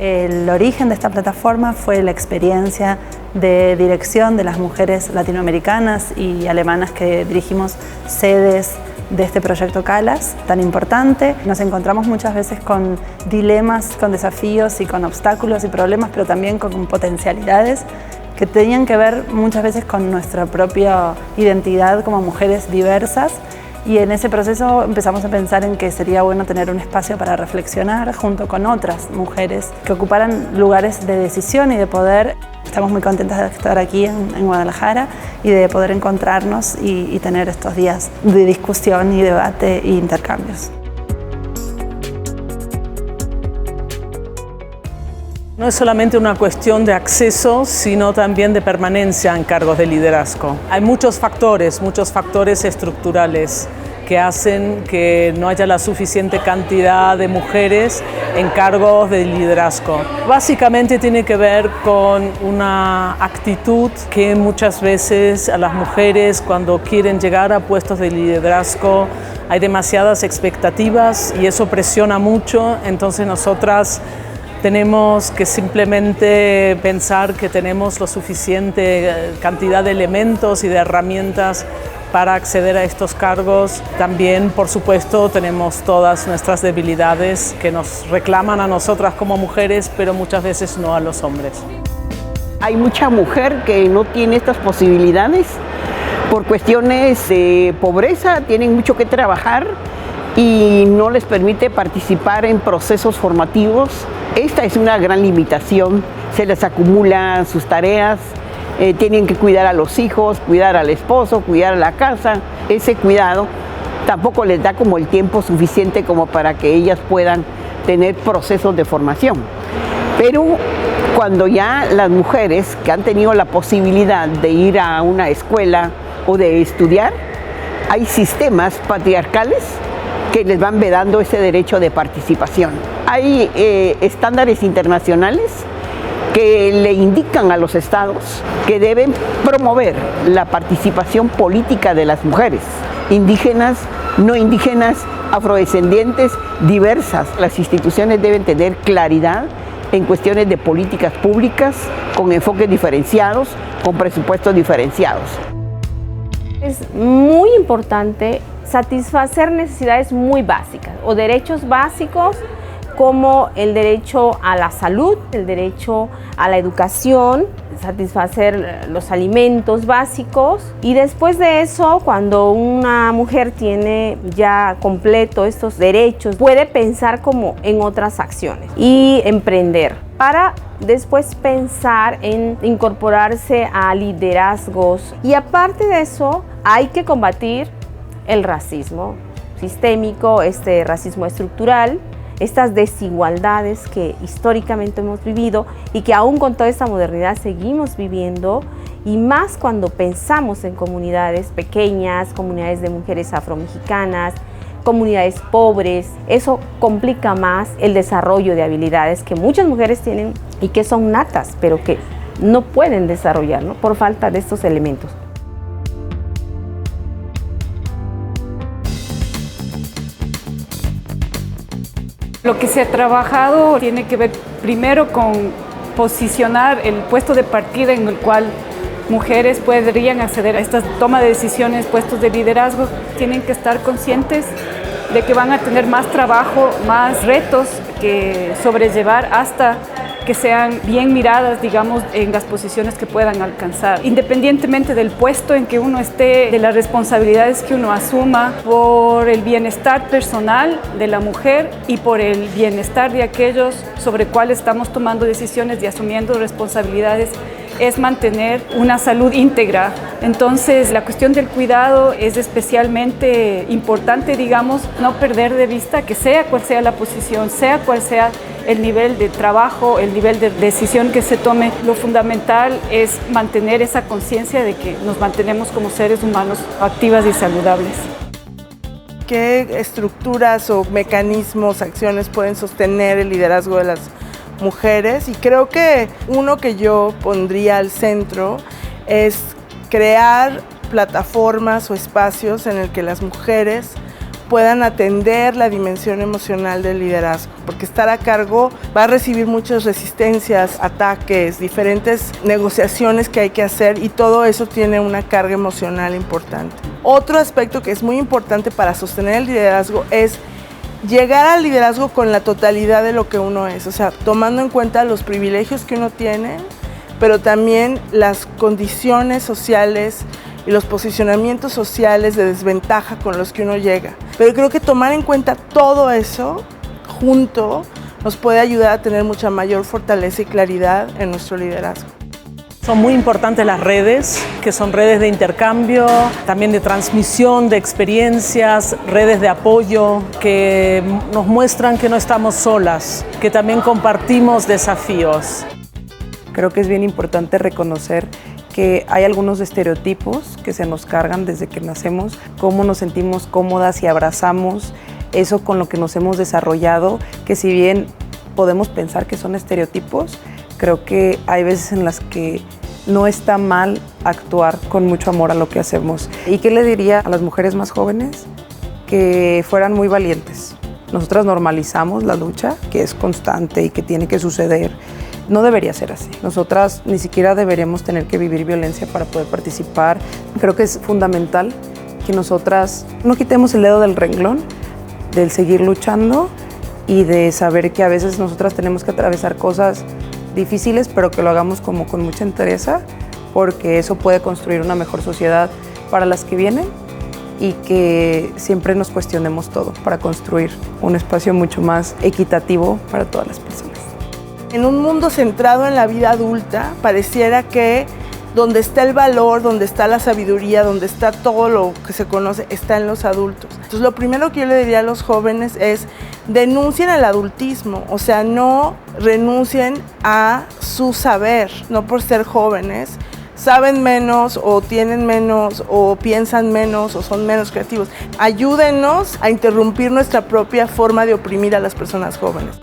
El origen de esta plataforma fue la experiencia de dirección de las mujeres latinoamericanas y alemanas que dirigimos sedes de este proyecto CALAS tan importante. Nos encontramos muchas veces con dilemas, con desafíos y con obstáculos y problemas, pero también con potencialidades que tenían que ver muchas veces con nuestra propia identidad como mujeres diversas. Y en ese proceso empezamos a pensar en que sería bueno tener un espacio para reflexionar junto con otras mujeres que ocuparan lugares de decisión y de poder. Estamos muy contentas de estar aquí en Guadalajara y de poder encontrarnos y tener estos días de discusión y debate e intercambios. No es solamente una cuestión de acceso, sino también de permanencia en cargos de liderazgo. Hay muchos factores estructurales que hacen que no haya la suficiente cantidad de mujeres en cargos de liderazgo. Básicamente tiene que ver con una actitud que muchas veces a las mujeres, cuando quieren llegar a puestos de liderazgo, hay demasiadas expectativas y eso presiona mucho. Entonces nosotras tenemos que simplemente pensar que tenemos la suficiente cantidad de elementos y de herramientas para acceder a estos cargos. También, por supuesto, tenemos todas nuestras debilidades que nos reclaman a nosotras como mujeres, pero muchas veces no a los hombres. Hay mucha mujer que no tiene estas posibilidades por cuestiones de pobreza, tienen mucho que trabajar y no les permite participar en procesos formativos. Esta es una gran limitación, se les acumulan sus tareas, tienen que cuidar a los hijos, cuidar al esposo, cuidar a la casa. Ese cuidado tampoco les da como el tiempo suficiente como para que ellas puedan tener procesos de formación. Pero cuando ya las mujeres que han tenido la posibilidad de ir a una escuela o de estudiar, hay sistemas patriarcales que les van vedando ese derecho de participación. Hay estándares internacionales que le indican a los estados que deben promover la participación política de las mujeres, indígenas, no indígenas, afrodescendientes, diversas. Las instituciones deben tener claridad en cuestiones de políticas públicas, con enfoques diferenciados, con presupuestos diferenciados. Es muy importante satisfacer necesidades muy básicas o derechos básicos como el derecho a la salud, el derecho a la educación, satisfacer los alimentos básicos y después de eso, cuando una mujer tiene ya completo estos derechos, puede pensar como en otras acciones y emprender para después pensar en incorporarse a liderazgos. Y aparte de eso, hay que combatir el racismo sistémico, este racismo estructural, estas desigualdades que históricamente hemos vivido y que aún con toda esta modernidad seguimos viviendo, y más cuando pensamos en comunidades pequeñas, comunidades de mujeres afromexicanas, comunidades pobres. Eso complica más el desarrollo de habilidades que muchas mujeres tienen y que son natas, pero que no pueden desarrollar, ¿no? Por falta de estos elementos. Lo que se ha trabajado tiene que ver primero con posicionar el puesto de partida en el cual mujeres podrían acceder a esta toma de decisiones, puestos de liderazgo. Tienen que estar conscientes de que van a tener más trabajo, más retos que sobrellevar hasta que sean bien miradas, digamos, en las posiciones que puedan alcanzar. Independientemente del puesto en que uno esté, de las responsabilidades que uno asuma, por el bienestar personal de la mujer y por el bienestar de aquellos sobre cuales estamos tomando decisiones y asumiendo responsabilidades, es mantener una salud íntegra. Entonces, la cuestión del cuidado es especialmente importante, digamos, no perder de vista que sea cual sea la posición, sea cual sea el nivel de trabajo, el nivel de decisión que se tome, lo fundamental es mantener esa conciencia de que nos mantenemos como seres humanos activas y saludables. ¿Qué estructuras o mecanismos, acciones pueden sostener el liderazgo de las mujeres? Y creo que uno que yo pondría al centro es crear plataformas o espacios en el que las mujeres puedan atender la dimensión emocional del liderazgo, porque estar a cargo va a recibir muchas resistencias, ataques, diferentes negociaciones que hay que hacer y todo eso tiene una carga emocional importante. Otro aspecto que es muy importante para sostener el liderazgo es llegar al liderazgo con la totalidad de lo que uno es, o sea, tomando en cuenta los privilegios que uno tiene, pero también las condiciones sociales y los posicionamientos sociales de desventaja con los que uno llega. Pero creo que tomar en cuenta todo eso junto nos puede ayudar a tener mucha mayor fortaleza y claridad en nuestro liderazgo. Son muy importantes las redes, que son redes de intercambio, también de transmisión de experiencias, redes de apoyo, que nos muestran que no estamos solas, que también compartimos desafíos. Creo que es bien importante reconocer que hay algunos estereotipos que se nos cargan desde que nacemos, cómo nos sentimos cómodas y abrazamos eso con lo que nos hemos desarrollado, que si bien podemos pensar que son estereotipos, creo que hay veces en las que no está mal actuar con mucho amor a lo que hacemos. ¿Y qué le diría a las mujeres más jóvenes? Que fueran muy valientes. Nosotras normalizamos la lucha, que es constante y que tiene que suceder. No debería ser así. Nosotras ni siquiera deberíamos tener que vivir violencia para poder participar. Creo que es fundamental que nosotras no quitemos el dedo del renglón, del seguir luchando y de saber que a veces nosotras tenemos que atravesar cosas difíciles, pero que lo hagamos como con mucha entereza, porque eso puede construir una mejor sociedad para las que vienen y que siempre nos cuestionemos todo para construir un espacio mucho más equitativo para todas las personas. En un mundo centrado en la vida adulta, pareciera que donde está el valor, donde está la sabiduría, donde está todo lo que se conoce, está en los adultos. Entonces, lo primero que yo le diría a los jóvenes es denuncien el adultismo, o sea, no renuncien a su saber, no por ser jóvenes, saben menos o tienen menos o piensan menos o son menos creativos. Ayúdenos a interrumpir nuestra propia forma de oprimir a las personas jóvenes.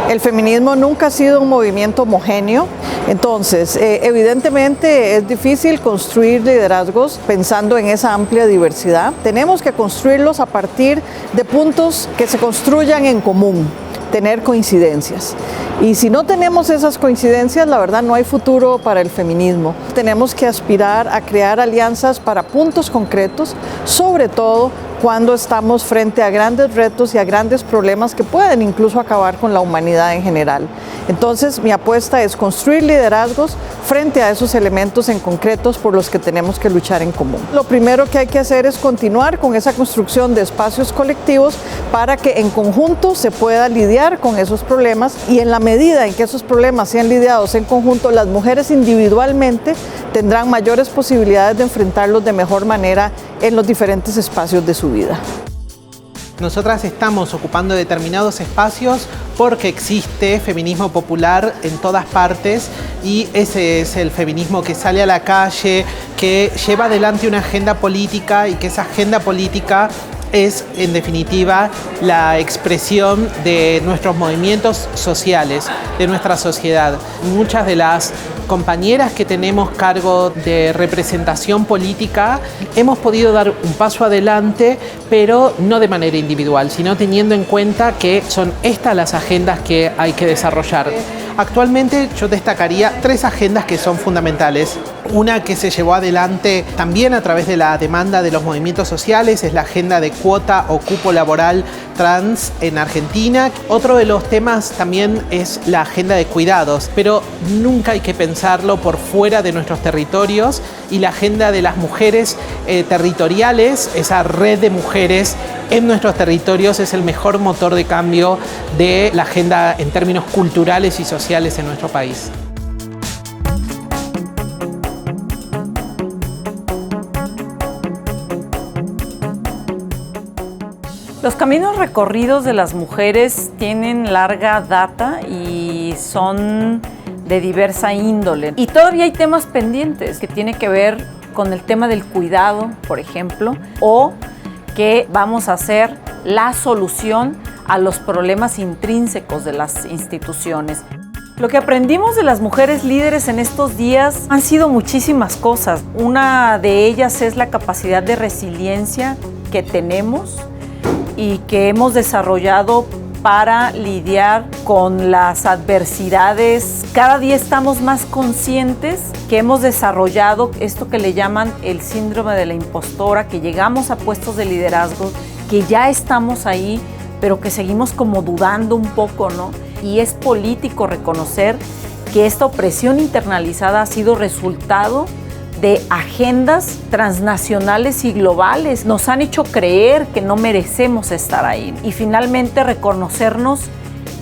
El feminismo nunca ha sido un movimiento homogéneo, entonces evidentemente es difícil construir liderazgos pensando en esa amplia diversidad. Tenemos que construirlos a partir de puntos que se construyan en común, tener coincidencias. Y si no tenemos esas coincidencias, la verdad no hay futuro para el feminismo. Tenemos que aspirar a crear alianzas para puntos concretos, sobre todo cuando estamos frente a grandes retos y a grandes problemas que pueden incluso acabar con la humanidad en general. Entonces, mi apuesta es construir liderazgos frente a esos elementos en concretos por los que tenemos que luchar en común. Lo primero que hay que hacer es continuar con esa construcción de espacios colectivos para que en conjunto se pueda lidiar con esos problemas, y en la medida en que esos problemas sean lidiados en conjunto, las mujeres individualmente tendrán mayores posibilidades de enfrentarlos de mejor manera en los diferentes espacios de su vida. Nosotras estamos ocupando determinados espacios porque existe feminismo popular en todas partes, y ese es el feminismo que sale a la calle, que lleva adelante una agenda política, y que esa agenda política es, en definitiva, la expresión de nuestros movimientos sociales, de nuestra sociedad. Muchas de las compañeras que tenemos cargo de representación política hemos podido dar un paso adelante, pero no de manera individual, sino teniendo en cuenta que son estas las agendas que hay que desarrollar. Actualmente yo destacaría 3 agendas que son fundamentales. Una que se llevó adelante también a través de la demanda de los movimientos sociales es la agenda de cuota o cupo laboral trans en Argentina. Otro de los temas también es la agenda de cuidados, pero nunca hay que pensarlo por fuera de nuestros territorios, y la agenda de las mujeres territoriales, esa red de mujeres en nuestros territorios, es el mejor motor de cambio de la agenda en términos culturales y sociales en nuestro país. Los caminos recorridos de las mujeres tienen larga data y son de diversa índole. Y todavía hay temas pendientes que tienen que ver con el tema del cuidado, por ejemplo, o que vamos a hacer la solución a los problemas intrínsecos de las instituciones. Lo que aprendimos de las mujeres líderes en estos días han sido muchísimas cosas. Una de ellas es la capacidad de resiliencia que tenemos y que hemos desarrollado para lidiar con las adversidades. Cada día estamos más conscientes que hemos desarrollado esto que le llaman el síndrome de la impostora, que llegamos a puestos de liderazgo, que ya estamos ahí, pero que seguimos como dudando un poco, ¿no? Y es político reconocer que esta opresión internalizada ha sido resultado de agendas transnacionales y globales. Nos han hecho creer que no merecemos estar ahí. Y finalmente reconocernos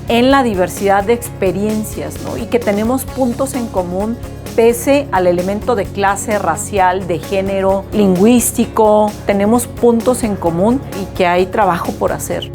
en la diversidad de experiencias, ¿no? Y que tenemos puntos en común pese al elemento de clase, racial, de género, lingüístico. Tenemos puntos en común y que hay trabajo por hacer.